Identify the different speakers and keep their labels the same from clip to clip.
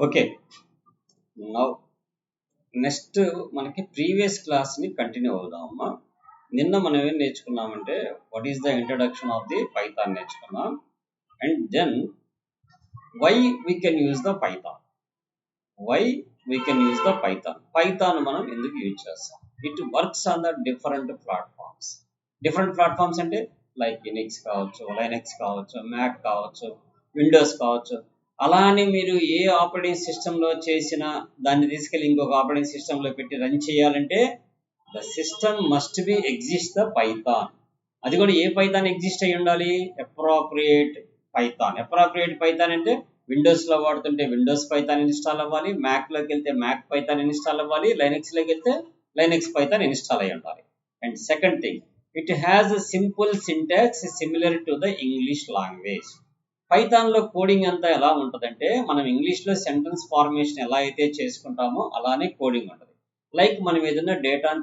Speaker 1: Okay, now next మనకి previous క్లాస్ని continue అవుదామమ్మా. నిన్న మనం ఏం నేర్చుకున్నామంటే what is the introduction of the Python నేర్చుకున్నాం. And then why we can use the Python. Why we can use the Python మనం ఎందుకు యూజ్ చేస్తాం? It works on the different platforms అంటే లైక్ లినక్స్ కావచ్చు, లైనక్స్ కావచ్చు, Mac కావచ్చు, Windows కావచ్చు. అలానే మీరు ఏ ఆపరేటింగ్ సిస్టంలో చేసినా దాన్ని తీసుకెళ్ళి ఇంకొక ఆపరేటింగ్ సిస్టంలో పెట్టి రన్ చేయాలంటే the system must be exist the Python. అది కూడా ఏ పైథాన్ ఎగ్జిస్ట్ అయి ఉండాలి? అప్రాప్రియేట్ పైథాన్ అంటే విండోస్లో వాడుతుంటే విండోస్ పైథాన్ ఇన్స్టాల్ అవ్వాలి, మ్యాక్లోకి వెళ్తే మ్యాక్ పైథాన్ ఇన్స్టాల్ అవ్వాలి, లైనక్స్లోకి వెళ్తే లైనక్స్ పైథాన్ ఇన్స్టాల్ అయి ఉండాలి. And second thing, it has a simple syntax similar to the English language. పైథాన్లో కోడింగ్ అంతా ఎలా ఉంటుందంటే మనం ఇంగ్లీష్లో సెంటెన్స్ ఫార్మేషన్ ఎలా అయితే చేసుకుంటామో అలానే కోడింగ్ ఉంటుంది. లైక్ మనం ఏదైనా డేటాను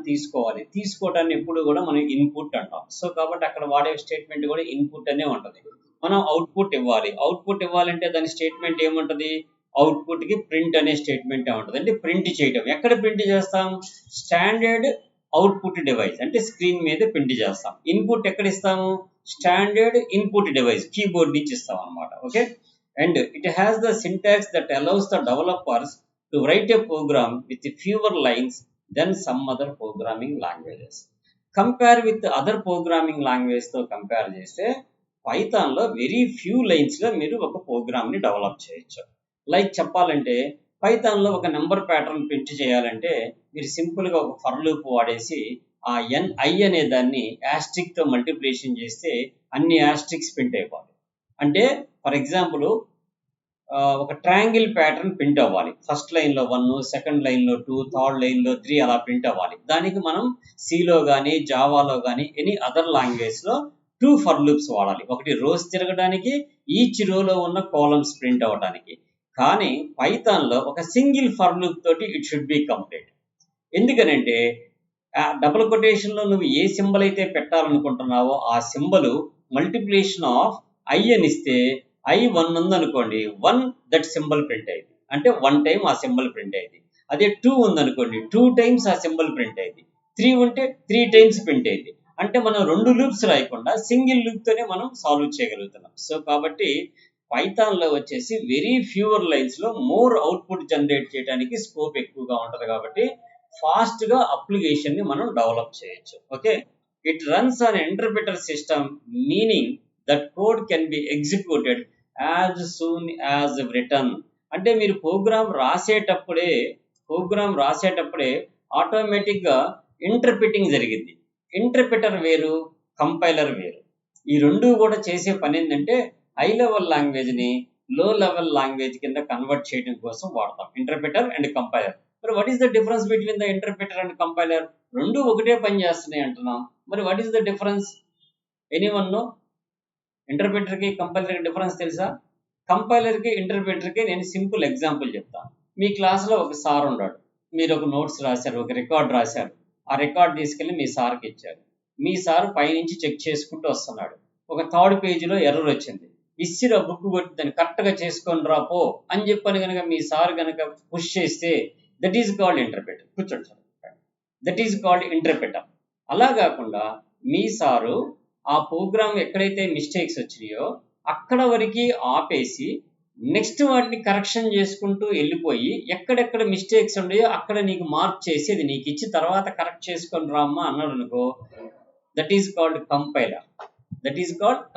Speaker 1: తీసుకోవటాన్ని ఎప్పుడు కూడా మనం ఇన్పుట్ అంటాం. సో కాబట్టి అక్కడ వాడే స్టేట్మెంట్ కూడా ఇన్పుట్ అనే ఉంటుంది. మనం అవుట్పుట్ ఇవ్వాలంటే దాని స్టేట్మెంట్ ఏముంటుంది? అవుట్పుట్కి ప్రింట్ అనే స్టేట్మెంట్ ఉంటుంది. అంటే ప్రింట్ చేయటం. ఎక్కడ ప్రింట్ చేస్తాం? స్టాండర్డ్ అవుట్పుట్ డివైస్ అంటే స్క్రీన్ మీద ప్రింట్ చేస్తాం. ఇన్పుట్ ఎక్కడ ఇస్తాము? స్టాండర్డ్ ఇన్పుట్ డివైస్ కీబోర్డ్ నుంచి ఇస్తాం అనమాట. Okay, and it has the syntax that allows the developers to write a program with fewer lines then some other programming languages. Compare with other programming లాంగ్వేజ్తో compare చేస్తే పైథాన్లో very few లైన్స్లో మీరు ఒక ప్రోగ్రామ్ని డెవలప్ చేయొచ్చు. లైక్ చెప్పాలంటే పైథాన్లో ఒక నెంబర్ ప్యాటర్న్ ప్రింట్ చేయాలంటే మీరు సింపుల్గా ఒక ఫర్ లూప్ వాడేసి ఆ NI అనే దాన్ని యాస్ట్రిక్తో మల్టిప్లికేషన్ చేస్తే అన్ని యాస్ట్రిక్స్ ప్రింట్ అయిపోవాలి. అంటే ఫర్ ఎగ్జాంపుల్ ఒక ట్రయాంగిల్ ప్యాటర్న్ ప్రింట్ అవ్వాలి. ఫస్ట్ లైన్లో 1, సెకండ్ లైన్లో 2, థర్డ్ లైన్లో 3 అలా ప్రింట్ అవ్వాలి. దానికి మనం సిలో కానీ జావాలో కానీ ఎనీ అదర్ లాంగ్వేజ్లో 2 ఫర్ లూప్స్ వాడాలి. ఒకటి రోస్ తిరగడానికి, ఈచ్ రోలో ఉన్న కాలమ్స్ ప్రింట్ అవ్వడానికి. కానీ పైథాన్లో ఒక సింగిల్ ఫర్ లూప్ తోటి ఇట్ షుడ్ బి కంప్లీట్. ఎందుకనంటే డబుల్ కొటేషన్లో నువ్వు ఏ సింబల్ అయితే పెట్టాలనుకుంటున్నావో ఆ సింబల్ మల్టిప్లికేషన్ ఆఫ్ I అని ఇస్తే I1 ఉందనుకోండి, 1 దట్ సింబల్ ప్రింట్ అయింది అంటే 1 టైం ఆ సింబల్ ప్రింట్ అయింది. అదే 2 ఉందనుకోండి, 2 టైమ్స్ ఆ సింబల్ ప్రింట్ అయింది. 3 ఉంటే 3 టైమ్స్ ప్రింట్ అయింది. అంటే మనం 2 లూప్స్ రాయకుండా సింగిల్ లూప్తోనే మనం సాల్వ్ చేయగలుగుతున్నాం. సో కాబట్టి పైథాన్లో వచ్చేసి వెరీ ఫ్యూవర్ లైన్స్లో మోర్ అవుట్పుట్ జనరేట్ చేయడానికి స్కోప్ ఎక్కువగా ఉంటుంది. కాబట్టి ఫాస్ట్గా అప్లికేషన్ని మనం డెవలప్ చేయొచ్చు. Okay, it runs on interpreter system meaning that code can be executed as soon as written. అంటే మీరు ప్రోగ్రామ్ రాసేటప్పుడే ఆటోమేటిక్గా ఇంటర్ప్రిటింగ్ జరిగింది. ఇంటర్ప్రిటర్ వేరు, కంపైలర్ వేరు. ఈ రెండు కూడా చేసే పని ఏంటంటే హై లెవెల్ లాంగ్వేజ్ని లో లెవెల్ లాంగ్వేజ్ కింద కన్వర్ట్ చేయడం కోసం వాడతాం, ఇంటర్ప్రిటర్ అండ్ కంపైలర్. మరి what is the difference between the interpreter and compiler? రెండు ఒకటే పని చేస్తున్నాయి అంటున్నాం. మరి what is the difference? Anyone know? ఇంటర్ప్రిటర్కి కంపైలర్కి డిఫరెన్స్ తెలుసా? కంపైలర్కి ఇంటర్ప్రిటర్కి నేను సింపుల్ ఎగ్జాంపుల్ చెప్తాను. మీ క్లాస్లో ఒక సార్ ఉన్నాడు, మీరు ఒక నోట్స్ రాశారు, ఒక రికార్డ్ రాశారు. ఆ రికార్డ్ తీసుకెళ్ళి మీ సార్కి ఇచ్చారు. మీ సార్ పైనుంచి చెక్ చేసుకుంటూ వస్తున్నాడు. ఒక థర్డ్ పేజీలో ఎర్రర్ వచ్చింది. ఇచ్చిర బుక్ కొట్టి దాన్ని కరెక్ట్గా చేసుకొని రాపో అని చెప్పని కనుక మీ సార్ కనుక పుష్ చేస్తే దట్ ఈజ్ కాల్డ్ ఇంటర్ప్రిటర్. కూర్చోండి sir, that is called interpreter. అలా కాకుండా మీ సారు ఆ ప్రోగ్రామ్ ఎక్కడైతే మిస్టేక్స్ వచ్చినాయో అక్కడ వరకు ఆపేసి నెక్స్ట్ వాటిని కరెక్షన్ చేసుకుంటూ వెళ్ళిపోయి ఎక్కడెక్కడ మిస్టేక్స్ ఉన్నాయో అక్కడ నీకు మార్క్ చేసి అది నీకు ఇచ్చి తర్వాత కరెక్ట్ చేసుకొని రామ్మా అన్నాడు అనుకో, that is called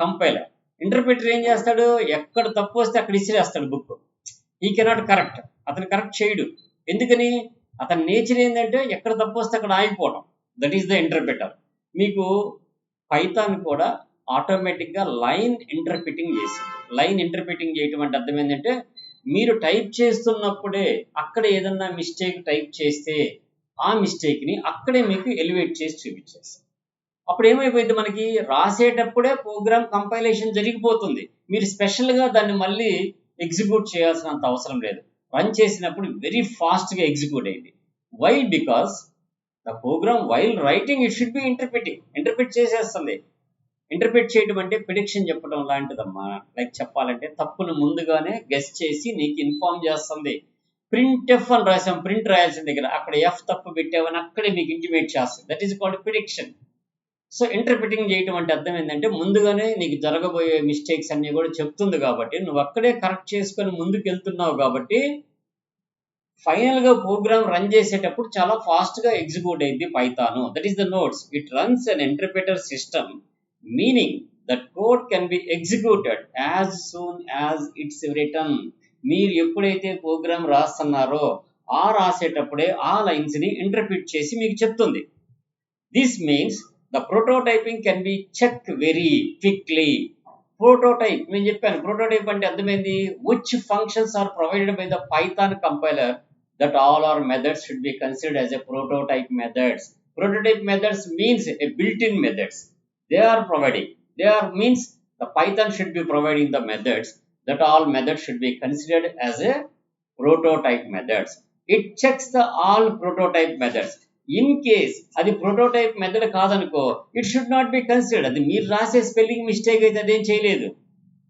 Speaker 1: compiler. Interpreter ఏం చేస్తాడు? ఎక్కడ తప్పు వస్తే అక్కడ ఇసిరేస్తాడు బుక్. ఈ కెనాట్ కరెక్ట్, అతను కరెక్ట్ చేయడు. ఎందుకని? అతని నేచర్ ఏంటంటే ఎక్కడ తప్పు వస్తే అక్కడ ఆగిపోవడం. That is the interpreter. మీకు పైథాన్ కూడా ఆటోమేటిక్గా లైన్ ఇంటర్ప్రిటింగ్ చేసింది. లైన్ ఇంటర్ప్రిటింగ్ చేయటం అంటే అర్థం ఏంటంటే మీరు టైప్ చేస్తున్నప్పుడే అక్కడ ఏదన్నా మిస్టేక్ టైప్ చేస్తే ఆ మిస్టేక్ని అక్కడే మీకు ఎలివేట్ చేసి చూపించేస్తుంది. అప్పుడు ఏమైపోయింది? మనకి రాసేటప్పుడే ప్రోగ్రామ్ కంపైలేషన్ జరిగిపోతుంది. మీరు స్పెషల్గా దాన్ని మళ్ళీ ఎగ్జిక్యూట్ చేయాల్సినంత అవసరం లేదు. రన్ చేసినప్పుడు వెరీ ఫాస్ట్గా ఎగ్జిక్యూట్ అయింది. Why? Because the program while writing it should be interpret చేసేస్తుంది. ఇంటర్ప్రిట్ చేయడం అంటే ప్రిడిక్షన్ చెప్పడం లాంటిదమ్మా. లైక్ చెప్పాలంటే తప్పును ముందుగానే గెస్ చేసి నీకు ఇన్ఫార్మ్ చేస్తుంది. ప్రింట్ ఎఫ్ అని రాసాం, ప్రింట్ రాయాల్సిన దగ్గర అక్కడ ఎఫ్ తప్పు పెట్టామని అక్కడే మీకు ఇంటిమేట్ చేస్తుంది. That is called prediction. So interpreting చేయటం అంటే అర్థం ఏంటంటే ముందుగానే నీకు జరగబోయే మిస్టేక్స్ అన్ని కూడా చెప్తుంది కాబట్టి నువ్వు అక్కడే కరెక్ట్ చేసుకొని ముందుకు వెళ్తున్నావు కాబట్టి ఫైనల్ గా ప్రోగ్రామ్ రన్ చేసేటప్పుడు చాలా ఫాస్ట్ గా ఎగ్జిక్యూట్ అయింది Python. That is the notes. It runs an interpreter system, meaning that code can be executed as soon as it's return. మీరు ఎప్పుడైతే ప్రోగ్రామ్ రాస్తున్నారో ఆ రాసేటప్పుడే ఆ లైన్స్ ని ఇంటర్ప్రిట్ చేసి మీకు చెప్తుంది. This means the prototyping can be check very quickly. Prototype నేను చెప్పాను, ప్రోటోటైప్ అంటే అర్థమైంది, which functions are provided by the Python compiler that all our methods should be considered as a prototype methods. Prototype methods means a built-in methods. They are providing. They are means the Python should be providing the methods that all methods should be considered as a prototype methods. It checks the all prototype methods. In case అది prototype method కాదనుకో, it should not be considered. అది మీరు రాసే spelling mistake అయితే అదేం చేయలేదు.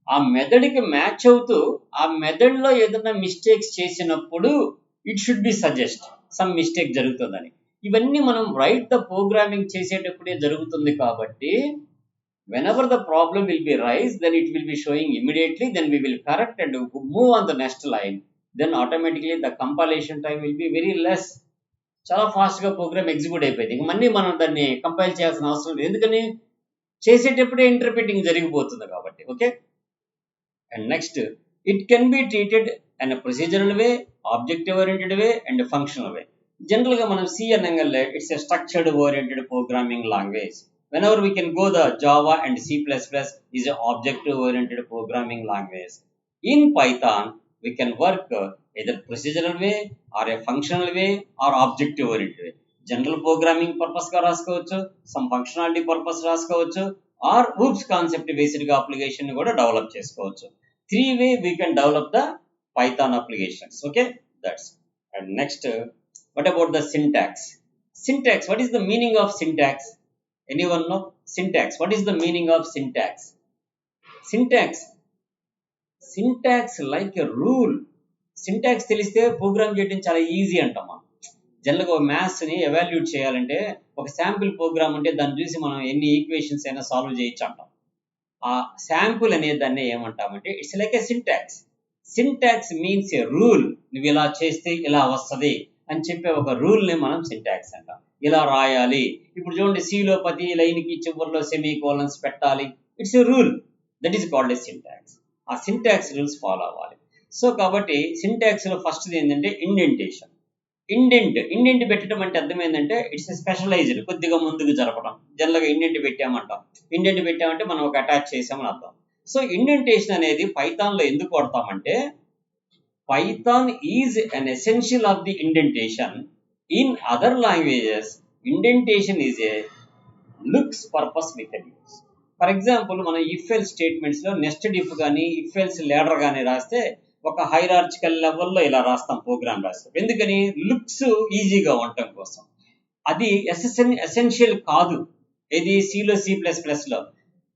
Speaker 1: ఆ మెథడ్కి match అవుతూ ఆ మెథడ్లో ఏదైనా మిస్టేక్స్ చేసినప్పుడు it should B suggest some mistake జరుగుతుందని. ఇవన్నీ మనం రైట్ ద ప్రోగ్రామింగ్ చేసేటప్పుడే జరుగుతుంది కాబట్టి whenever the problem will be raised, then it will be showing immediately, then we will correct and move on the next line. Then automatically the compilation time will be very less. చాలా ఫాస్ట్గా programme execute అయిపోయింది. ఇక మళ్ళీ మనం దాన్ని compile చేయాల్సిన అవసరం లేదు, ఎందుకని చేసేటప్పుడే ఇంటర్ప్రిటింగ్ జరిగిపోతుంది కాబట్టి. Okay, and next it can be treated and procedural way, objective oriented way and functional way. జనరల్గా మనం సి అనగానే it's a structured oriented programming language. Whenever we can go the Java and C++ is an objective oriented programming language. In Python, we can work either procedural way or a functional way or objective oriented way. General programming purpose ga raskovachu, some functionality purpose raskovachu, or OOPS concept based application ni kuda develop chesukovachu. Three way we can develop the Python applications. Okay, that's. And next, what about the syntax? Syntax, what is the meaning of syntax? Anyone know? Syntax. What is the meaning of syntax? Syntax like a rule. Syntax తెలిస్తే programme చేయడం చాలా easy అంటాం. మనం జనరల్గా ఒక మ్యాథ్స్ని evaluate చేయాలంటే ఒక sample programme ఉంటే దాన్ని చూసి మనం ఎన్ని ఈక్వేషన్స్ అయినా సాల్వ్ చేయొచ్చు అంటాం. ఆ శాంపుల్ అనే దాన్ని ఏమంటామంటే it's like A syntax. Syntax means A rule. నువ్వు ఇలా చేస్తే ఇలా వస్తుంది అని చెప్పే ఒక రూల్ని మనం సింటాక్స్ అంటాం. ఇలా రాయాలి, ఇప్పుడు చూడండి సిలో ప్రతి లైన్కి చివరిలో సెమీ కోలన్స్ పెట్టాలి. It's a rule, that is called a syntax. ఆ సింటాక్స్ రూల్స్ ఫాలో అవ్వాలి. సో కాబట్టి సింటాక్స్లో ఫస్ట్ది ఏంటంటే ఇండెంటేషన్. ఇండెంట్ పెట్టడం అంటే అర్థం ఏంటంటే ఇట్స్ స్పెషలైజ్డ్, కొద్దిగా ముందుకు జరపడం. జనరల్గా ఇండెంట్ పెట్టామంటాం. ఇండెంట్ పెట్టామంటే మనం ఒక అటాచ్ చేసామని అర్థం. సో ఇండెంటేషన్ అనేది పైథాన్లో ఎందుకు వాడతామంటే Python is an essential of the indentation. In other languages, indentation is a looks purpose we can use. For example, మనం if else statements లో nested if కానీ if else ladder కానీ రాస్తే ఒక హైరార్చికల్ లెవెల్లో ఇలా రాస్తాం, ప్రోగ్రామ్ రాస్తాం. ఎందుకని? లుక్స్ ఈజీగా ఉండటం కోసం. అది ఎసెన్షియల్ కాదు ఇది సిలో C++లో.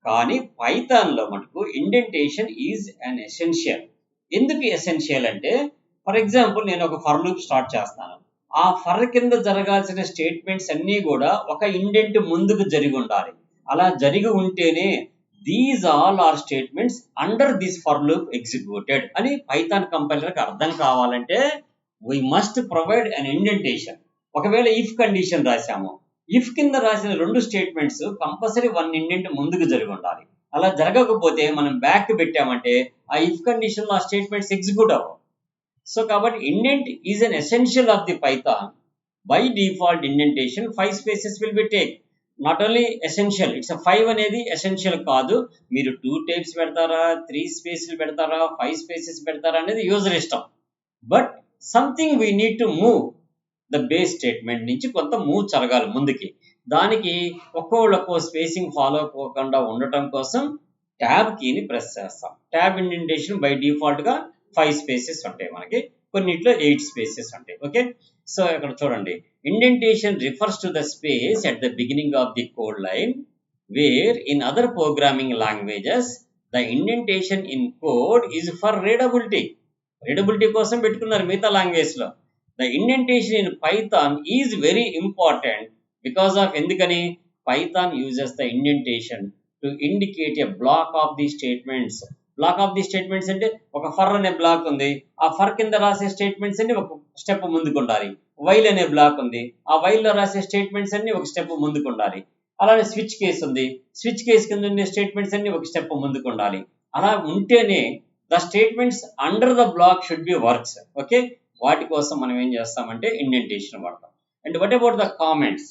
Speaker 1: కానీ పైథాన్లో మటుకు ఇండెంటేషన్ ఈజ్ అన్ ఎసెన్షియల్. ఎందుకు ఎసెన్షియల్ అంటే, ఫర్ ఎగ్జాంపుల్ నేను ఒక ఫర్ లూప్ స్టార్ట్ చేస్తాను. ఆ ఫర్ కింద జరగాల్సిన స్టేట్మెంట్స్ అన్నీ కూడా ఒక ఇండెంట్ ముందుకు జరిగి ఉండాలి. అలా జరిగి ఉంటేనే these all are statements under this for loop executed అని పైథాన్ కంపైలర్కి అర్థం కావాలంటే we must provide an indentation. ఒకవేళ ఇఫ్ కండిషన్ రాసాము, ఇఫ్ కింద రాసిన రెండు స్టేట్మెంట్స్ కంపల్సరీ వన్ ఇండెంట్ ముందుకు జరిగి ఉండాలి. అలా జరగకపోతే మనం బ్యాక్ పెట్టామంటే ఆ ఇఫ్ కండిషన్ లో ఆ స్టేట్మెంట్స్ ఎగ్జిక్యూట్ అవ్వవు. సో కాబట్టి indent is an essential of the Python. By default indentation 5 spaces will be take. Not only essential, it's 5 అనేది ఎసెన్షియల్ కాదు. మీరు 2 టైప్స్ పెడతారా, 3 స్పేసెస్ పెడతారా, 5 స్పేసెస్ పెడతారా అనేది యూజర్ ఇష్టం. But something we need to move the base statement నుంచి కొంత మూవ్ జరగాలి ముందుకి. దానికి ఒక్కో స్పేసింగ్ ఫాలో అవ్వకుండా ఉండటం కోసం ట్యాబ్ కీని ప్రెస్ చేస్తాం. ట్యాబ్ ఇండెంటేషన్ బై డిఫాల్ట్గా 5 స్పేసెస్ ఉంటాయి, మనకి కొన్నిట్లో 8 స్పేసెస్ ఉంటాయి. ఓకే, సో ఇక్కడ చూడండి, indentation refers to the space at the beginning of the code line, where in other programming languages the indentation in code is for readability. Readability కోసం పెట్టుకున్నారు మిగతా లాంగ్వేజ్లో. The indentation in Python is very important because of ఎందుకని Python uses the indentation to indicate a block of the statements. Block of the statements అంటే ఒక for అనే black ఉంది, ఆ ఫర్ కింద రాసే స్టేట్మెంట్స్ అన్ని ఒక స్టెప్ ముందుకు ఉండాలి. వైల్ అనే బ్లాక్ ఉంది, ఆ వైల్లో రాసే స్టేట్మెంట్స్ అన్ని ఒక స్టెప్ ముందుకు ఉండాలి. అలానే స్విచ్ కేస్ ఉంది, స్విచ్ కేస్ కింద ఉండే స్టేట్మెంట్స్ అన్ని ఒక స్టెప్ ముందుకు ఉండాలి. అలా ఉంటేనే the statements under the block should be works. Okay, వాటి కోసం మనం ఏం చేస్తామంటే ఇండెంటేషన్ వాడతాం. And what about the comments?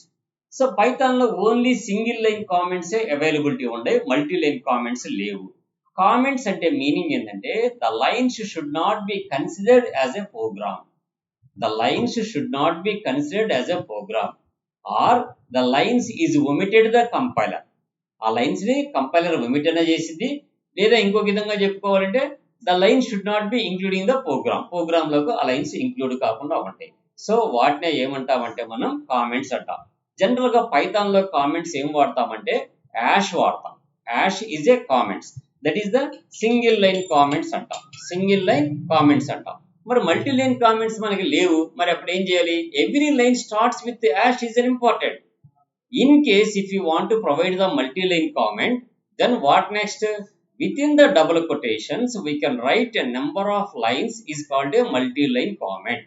Speaker 1: So పైథాన్లో ఓన్లీ సింగిల్ లైన్ కామెంట్సే అవైలబిలిటీ ఉండే, మల్టీ లైన్ కామెంట్స్ లేవు. కామెంట్స్ అంటే మీనింగ్ ఏంటంటే the lines should not be considered as a program. The lines should not be considered as a program or the lines is omitted the compiler. ఆ లైన్స్ని compiler omit అనే చేసింది, లేదా ఇంకొక విధంగా చెప్పుకోవాలంటే the lines should not be including the program. ప్రోగ్రామ్లోకి ఆ లైన్స్ ఇంక్లూడ్ కాకుండా ఉంటాయి. సో వాటినే ఏమంటామంటే మనం కామెంట్స్ అంటాం. జనరల్గా పైథాన్లో కామెంట్స్ ఏం వాడతామంటే యాష్ వాడతాం. Hash is a comments, that is the single line comments అంటాం. సింగిల్ లైన్ కామెంట్స్ అంటాం. మరి మల్టీ లైన్ కామెంట్స్ మనకి లేవు, మరి అప్పుడు ఏం చేయాలి? Every line starts with hash is an important. In case if you want to provide the multi line comment, then what next? Within the double quotations, we can write a number of lines is called a multi-line comment.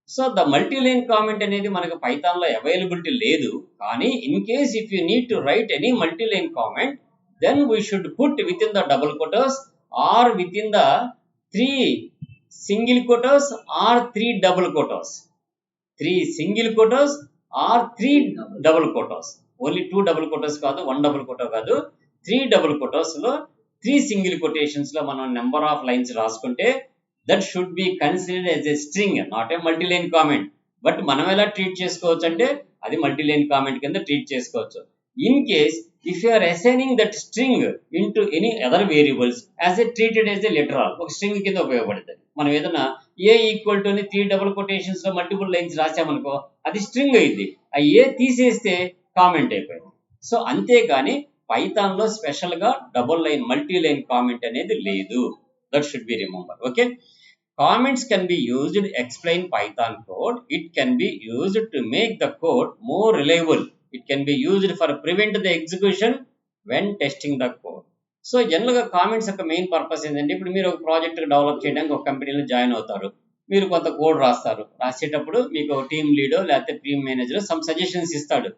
Speaker 1: So the multi-line comment అనేది మనకు పైథాన్లో availability లేదు. కానీ in case if you need to right any multi-line comment, then we should put within the double quotas or within the 3 single quotas or 3 double quotas. 3 single quotas or 3 double quotas. Only 2 double quotas కాదు, 1 double quota కాదు, 3 double quotas లో 3 single quotations లో మనం number of lines రాసుకుంటే that should be considered as a string, not a multiline comment. But మనం ఎలా treat చేసుకోవచ్చు అంటే అది మల్టీలైన్ కామెంట్ కింద ట్రీట్ చేసుకోవచ్చు. In case if you are assigning that string into any other variables as a treated as a literal, ఒక string కింద ఉపయోగపడుతుంది. మనం ఏదైనా a equal to 3 double quotations లో మల్టిపుల్ లైన్స్ రాసామనుకో అది స్ట్రింగ్ అయింది, ఆ ఏ తీసేస్తే కామెంట్ అయిపోయింది. సో అంతేగాని పైథాన్లో స్పెషల్గా double line multi line comment అనేది లేదు. That should B remember. Okay, comments can be used explain Python code. It can be used to make the code more reliable. It can be used for prevent the execution when testing the code. So జనరల్గా comments యొక్క main purpose ఏంటంటే ఇప్పుడు మీరు ఒక project develop చేయడానికి ఒక కంపెనీలో join అవుతారు, మీరు కొంత కోడ్ రాస్తారు. రాసేటప్పుడు మీకు టీమ్ లీడో లేకపోతే టీమ్ మేనేజర్ సమ్ సజెషన్స్ ఇస్తాడు.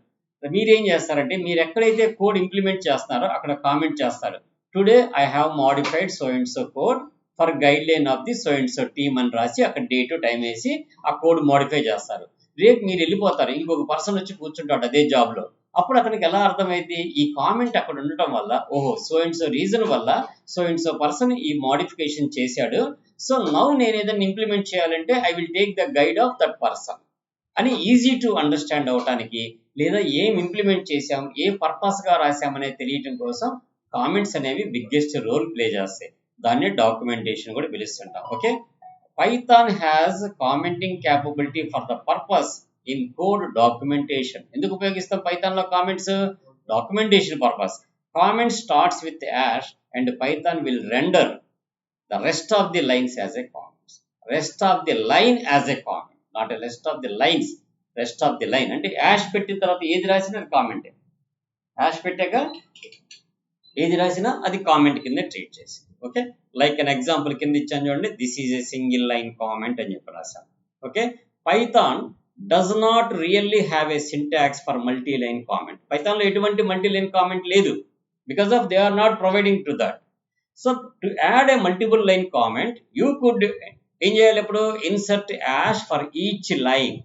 Speaker 1: మీరేం చేస్తారంటే మీరు ఎక్కడైతే కోడ్ ఇంప్లిమెంట్ చేస్తున్నారో అక్కడ కామెంట్ చేస్తారు. Today I have modified so and so code for guide line of the so and so team అని రాసి అక్కడ డేట్ టైం వేసి ఆ కోడ్ మోడిఫై చేస్తారు. రేపు మీరు వెళ్ళిపోతారు, ఇంకొక పర్సన్ వచ్చి కూర్చుంటాడు అదే జాబ్లో. అప్పుడు అతనికి ఎలా అర్థమైంది? ఈ కామెంట్ అక్కడ ఉండటం వల్ల ఓహో సో అండ్ సో రీజన్ వల్ల సో అండ్ సో పర్సన్ ఈ మోడిఫికేషన్ చేశాడు. సో నౌ నేను ఏదైనా ఇంప్లిమెంట్ చేయాలంటే I will take the guide of that person అని ఈజీ టు అండర్స్టాండ్ అవటానికి, లేదా ఏం ఇంప్లిమెంట్ చేసాం, ఏ పర్పస్గా రాసామనేది తెలియటం కోసం కామెంట్స్ అనేవి బిగ్గెస్ట్ రోల్ ప్లే చేస్తాయి. దాన్ని డాక్యుమెంటేషన్ కూడా పిలుస్తుంటాం. Okay, Python has commenting capability for the purpose in code documentation. ఎందుకు ఉపయోగిస్తాం పైథాన్లో comments? Documentation purpose. Comment starts with hash and Python will render the rest of the lines as a comments. Rest of the line as a comment, not a rest of the lines. Rest of the line అంటే hash పెట్టిన తర్వాత ఏది రాసినా అది comment. Ash పెట్టాక ఏది రాసినా అది కామెంట్ కింద ట్రీట్ చేసి. ఓకే, లైక్ అన్ ఎగ్జాంపుల్ కింద ఇచ్చాను చూడండి, this is a single line comment అని చెప్పి రాశాను. Okay, Python does not really have a syntax for multi line comment. పైథాన్లో ఎటువంటి మల్టీ లైన్ కామెంట్ లేదు, because of they are not providing to that. So to add a multiple line comment you could ఏం చేయాలి? ఇప్పుడు insert hash for each line.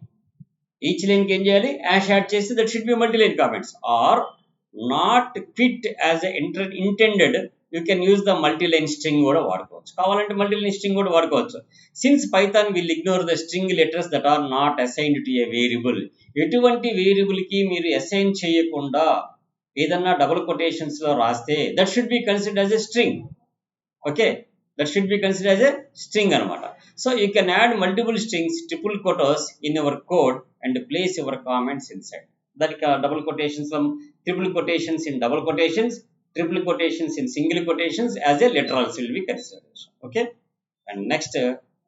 Speaker 1: Each లైన్కి ఏం చేయాలి? Hash add చేసి that should be multi line comments. Are not fit as intended you can use the multi line string కూడా వాడుకోవచ్చు. కావాలంటే మల్టీ లైన్ స్ట్రింగ్ కూడా వాడుకోవచ్చు. Since Python will ignore the string letters that are not assigned to a variable. ఎటువంటి వేరియబుల్కి మీరు assign చేయకుండా ఏదన్నా డబుల్ కొటేషన్స్లో రాస్తే that should be considered as a string. Okay, that should be considered as a string anamata. So you can add multiple strings, triple quotas in your code and place your comments inside. That double quotations, triple quotations in double quotations, triple quotations in single quotations as a literals will be considered. Okay, and next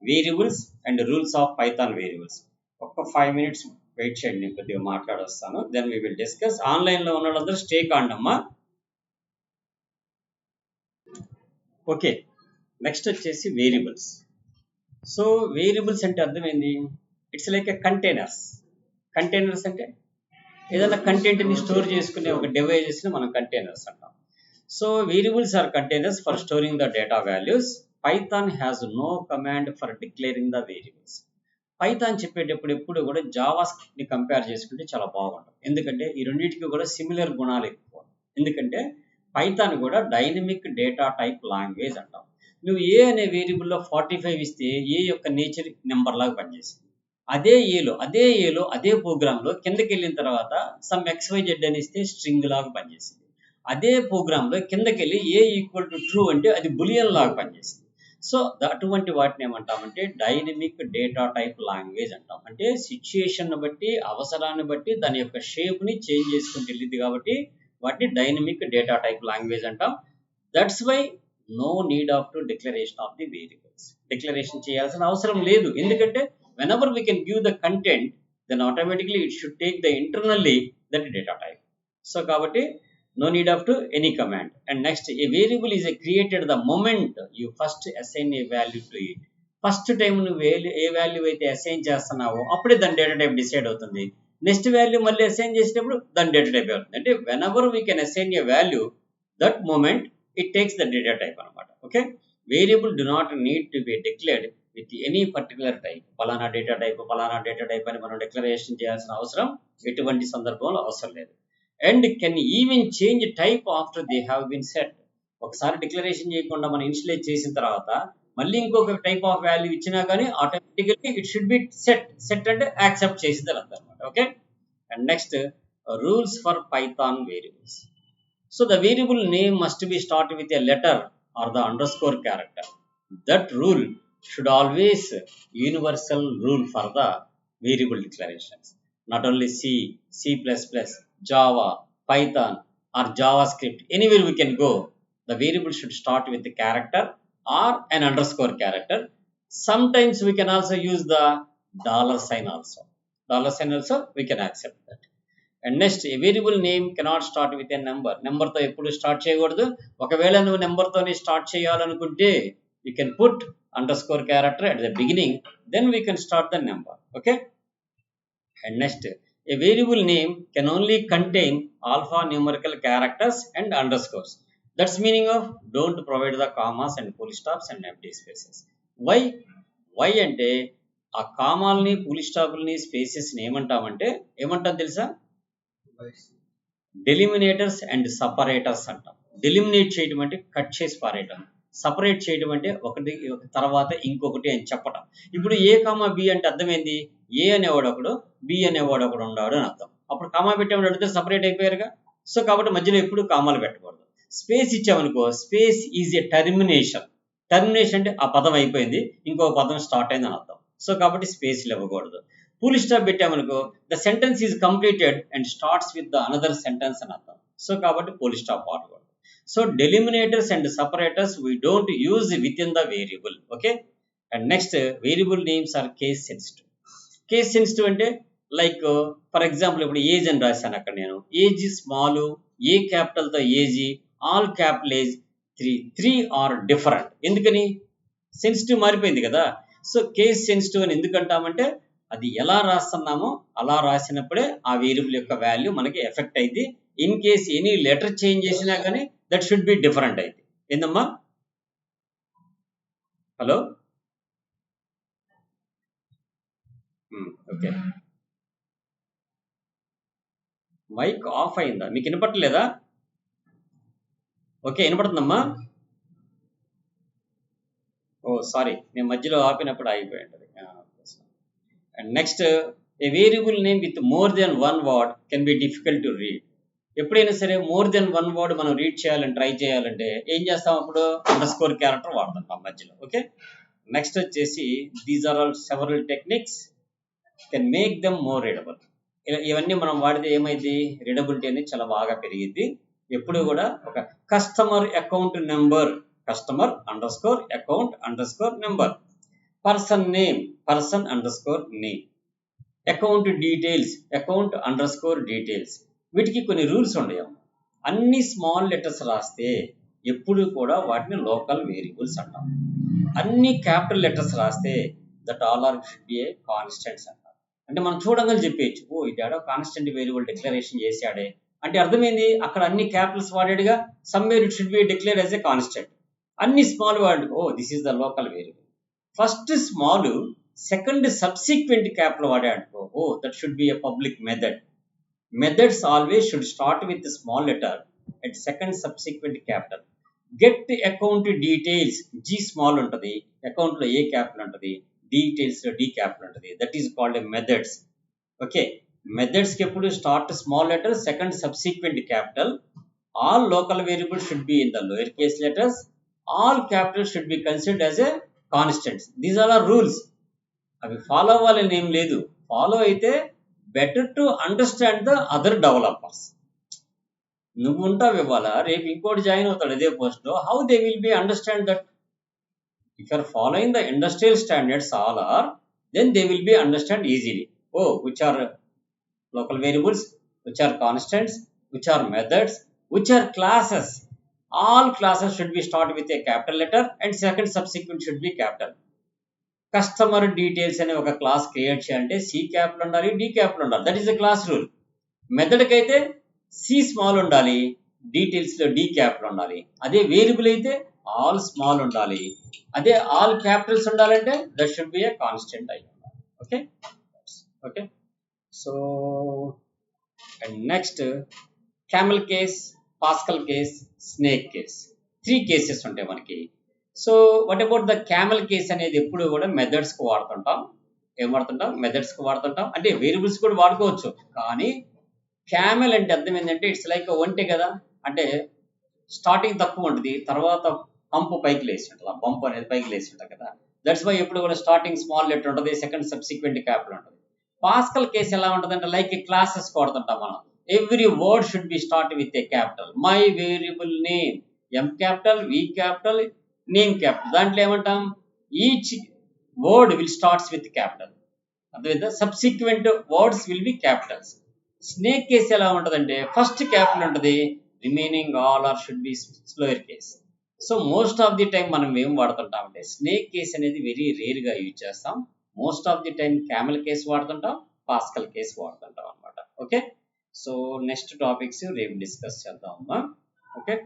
Speaker 1: variables and rules of Python variables. ఒక 5 minutes wait చేయండి, నేను కొద్దిగా మాట్లాడొస్తాను, then we will discuss. ఆన్లైన్లో ఉన్న వాళ్ళందరూ stay కాండమ్మా. Okay, next వచ్చేసి variables. So variables అంటే అర్థమైంది, it's like a containers. Containers అంటే ఏదైనా కంటెంట్ని స్టోర్ చేసుకునే ఒక డివైజెస్ని మనం కంటైనర్స్ అంటాం. So variables are containers for storing the data values. Python has no command for declaring the variables. Python చెప్పేటప్పుడు ఎప్పుడు కూడా జావా స్క్రిప్ట్ని కంపేర్ చేసుకుంటే చాలా బాగుంటుంది. ఎందుకంటే ఈ రెండింటికి కూడా సిమిలర్ గుణాలు ఎక్కువ. ఎందుకంటే పైథాన్ కూడా డైనమిక్ డేటా టైప్ లాంగ్వేజ్ అంటాం. నువ్వు ఏ అనే వేరియబుల్లో 45 ఇస్తే ఏ యొక్క నేచర్ నెంబర్ లాగా పనిచేసింది. అదే ఏలో అదే ప్రోగ్రాంలో కిందకి వెళ్ళిన తర్వాత సమ్ XYZ అని ఇస్తే స్ట్రింగ్ లాగా పనిచేసింది. అదే ప్రోగ్రాంలో కిందకి వెళ్ళి ఏ ఈక్వల్ టు ట్రూ అంటే అది బులియన్ లాగా పనిచేసింది. సో అటువంటి వాటిని ఏమంటామంటే డైనమిక్ డేటా టైప్ లాంగ్వేజ్ అంటాం. అంటే సిచ్యుయేషన్ బట్టి, అవసరాన్ని బట్టి దాని యొక్క షేప్ని చేంజ్ చేసుకుంటూ వెళ్ళింది కాబట్టి వాటిని డైనమిక్ డేటా టైప్ లాంగ్వేజ్ అంటాం. That's why no need of to declaration of the variables. Declaration చేయాల్సిన అవసరం లేదు. ఎందుకంటే whenever we can give the content, then automatically it should take the internally that data type. So kabatti no need of to any command. And next, a variable is created the moment you first assign a value to it. First time nu A value అయితే assign చేస్తున్నావో అప్పుడే దాని data type decide అవుతుంది. Next value మళ్ళీ assign చేసేటప్పుడు దాని data type అవుతుంది. అంటే whenever we can assign a value, that moment it takes the data type anamata. Okay, variable do not need to be declared with any particular type. పలానా data type అని మనం declaration చేయాల్సిన అవసరం ఎటువంటి సందర్భంలో అవసరం లేదు. And can even change type after they have been set. ఒకసారి డిక్లరేషన్ చేయకుండా మనం ఇనిషియలైజ్ చేసిన తర్వాత మళ్ళీ ఇంకొక టైప్ ఆఫ్ వాల్యూ ఇచ్చినా కానీ automatically it should be set అంటే యాక్సెప్ట్ చేసింది అనమాట. Okay, and next rules for Python variables. So the variable name must be start with a letter or the underscore character. That rule should always universal rule for the variable declarations. Not only C++, Java, Python or JavaScript, anywhere we can go, the variable should start with the character or an underscore character. Sometimes we can also use the $sign also. $sign also we can accept that. And next, a variable name cannot start with a number. Number తో ఎప్పుడు start చేయకూడదు. ఒకవేళ నువ్వు number తోనే start చేయాలనుకుంటే you can put underscore character at the beginning, then we can start the number. Okay, and next, a variable name can only contain alphanumerical characters and underscores. That's meaning of don't provide the commas and full stops and empty spaces. Why అంటే ఆ కామాల్ని full stopల్ని spaces ని ఏమంటాం తెలుసా? డెలిమినేటర్స్ and separators అంటాం. డెలిమినేట్ చేయడం అంటే cut చేసి పారేయటం, separate చేయడం అంటే ఒకటి తర్వాత ఇంకొకటి అని చెప్పటం. ఇప్పుడు ఏ కామా బి అంటే అర్థమైంది, ఏ అనేవాడు ఒకడు, బి అనేవాడు ఒకడు ఉన్నాడు అని అర్థం. అప్పుడు కామా పెట్టామని అడిగితే సపరేట్ అయిపోయారుగా. సో కాబట్టి మధ్యలో ఎప్పుడు కామాలు పెట్టకూడదు. స్పేస్ ఇచ్చామనుకో, space is a termination. Termination అంటే ఆ పదం అయిపోయింది, ఇంకో పదం స్టార్ట్ అయింది అని అర్థం. సో కాబట్టి స్పేస్లు ఇవ్వకూడదు. ఫుల్ స్టాప్ పెట్టామనుకో, the sentence is completed and starts with the another sentence అని అర్థం. సో కాబట్టి ఫుల్ స్టాప్ వాడకూడదు. So delimiters and separators we don't use within the variable. Okay, and next, variable names are case sensitive. Case sensitive అంటే like for example ఇప్పుడు age అని రాశాను. అక్కడ నేను ఏజ్ స్మాల్, ఏ క్యాపిటల్ తో age, all capital age, 3 are different. ఎందుకని? Sensitive మారిపోయింది కదా. సో కేస్ సెన్సిటివ్ అని ఎందుకంటామంటే అది ఎలా రాస్తున్నామో అలా రాసినప్పుడే ఆ వేరియబుల్ యొక్క వాల్యూ మనకి ఎఫెక్ట్ అయింది. In case any letter change చేసినా కానీ దట్ షుడ్ బి డిఫరెంట్ అయితే. ఏందమ్మా? హలో, ఓకే, మైక్ ఆఫ్ అయిందా? మీకు వినపడలేదా? ఓకే, వినపడుతుందమ్మా. ఓ సారీ, నేను మధ్యలో ఆపినప్పుడు ఆగిపోయింది. And next, a variable name with more then 1 word can be difficult to read. ఎప్పుడైనా సరే మోర్ దెన్ 1 word మనం రీడ్ చేయాలని ట్రై చేయాలంటే ఏం చేస్తాం? అప్పుడు అండర్స్కోర్ క్యారెక్టర్ వాడతాం మధ్యలో. ఓకే, నెక్స్ట్ వచ్చేసి these are all several techniques can make them more readable. ఇవన్నీ మనం వాడితే ఏమైంది? రీడబిలిటీ అనేది చాలా బాగా పెరిగింది. ఎప్పుడు కూడా ఒక customer account number, customer underscore account underscore number, person name, person under score name. Account details, account under score details. వీటికి కొన్ని రూల్స్ ఉన్నాయి. అన్ని స్మాల్ లెటర్స్ రాస్తే ఎప్పుడు కూడా వాటిని లోకల్ వేరియబుల్స్ అంటాం. అన్ని క్యాపిటల్ లెటర్స్ రాస్తే that all are should be a constants అంటాం. అంటే మనం చూడగానే చెప్పేయచ్చు, ఓ ఇడాడో కాన్స్టెంట్ వేరియబుల్ డిక్లరేషన్ చేశాడే అంటే అర్థమైంది, అక్కడ అన్ని క్యాపిటల్స్ వాడాడుగా, somewhere it should be declare as a constant. అన్ని స్మాల్ వాడు, ఓ this is the local variable. First small, second subsequent capital వాడాడు, ఓ that should be a public method. Methods always should start with small letter and second subsequent capital. Get account details, g small ఉంటుంది, అకౌంట్లో A capital ఉంటుంది, డీటెయిల్స్లో D capital ఉంటుంది. That is called a methods. Okay, మెథడ్స్కి ఎప్పుడు start small letter, second subsequent capital. All local variable should be in the lower case letters. All capital should be considered as a constants. These are rules. అవి follow అవ్వాలని ఏం లేదు. Follow అయితే better to understand the other developers. నువ్వు ఉంటావు ఇవాళ, రేపు ఇంకోటి జాయిన్ అవుతాడు అదే పోస్ట్లో. How they will be understand that if are following the industrial standards all are, then they will be understand easily. Oh, which are local variables, which are constants, which are methods, which are classes. All classes should be start with a capital letter and second subsequent should be capital. Customer details అనే ఒక class create చేయాలంటే C capital ఉండాలి, D capital ఉండాలి. That is the class rule. మెథడ్కి అయితే C small ఉండాలి, డీటెయిల్స్లో D capital ఉండాలి. అదే వేరియబుల్ అయితే ఆల్ స్మాల్ ఉండాలి. అదే ఆల్ క్యాపిటల్స్ ఉండాలంటే that should be a constant అయి ఉండాలి. Okay okay. So and next camel case, pascal case, snake case. 3 cases ఉంటాయి మనకి. So what about the camel case అనేది ఎప్పుడు కూడా మెథడ్స్కి వాడుతుంటాం. ఏం వాడుతుంటాం? మెథడ్స్కి వాడుతుంటాం. అంటే వేరియబుల్స్ కూడా వాడుకోవచ్చు, కానీ క్యామెల్ అంటే అర్థం ఏంటంటే ఇట్స్ లైక్ ఒంటె కదా. అంటే స్టార్టింగ్ తక్కువ ఉంటుంది, తర్వాత పంపు పైకి లేచి ఉంటుంది. ఆ పంపు అనేది పైకి లేచి ఉంటుంది కదా. దట్స్ వై ఎప్పుడు కూడా స్టార్టింగ్ స్మాల్ లెటర్ ఉంటుంది, సెకండ్ సబ్సిక్వెంట్ క్యాపిటల్ ఉంటుంది. పాస్కల్ కేసు ఎలా ఉంటుంది అంటే లైక్ క్లాసెస్ వాడుతుంటాం మనం. Every word should be start with a capital. My variable name, M capital, V capital, name capital. దాంట్లో ఏమంటాం, each word will starts with capital. అదే subsequent words will be capitals. Snake case ఎలా ఉంటుందంటే first capital ఉంటుంది, remaining all are should be lower case. So most of the time మనం ఏం వాడుతుంటాం అంటే స్నేక్ కేస్ అనేది వెరీ రేర్గా యూజ్ చేస్తాం. Most of the time camel case వాడుతుంటాం, పాస్కల్ కేస్ వాడుతుంటాం అనమాట. ఓకే, సో నెక్స్ట్ టాపిక్స్ రేపు డిస్కస్ చేద్దామమ్మా. ఓకే.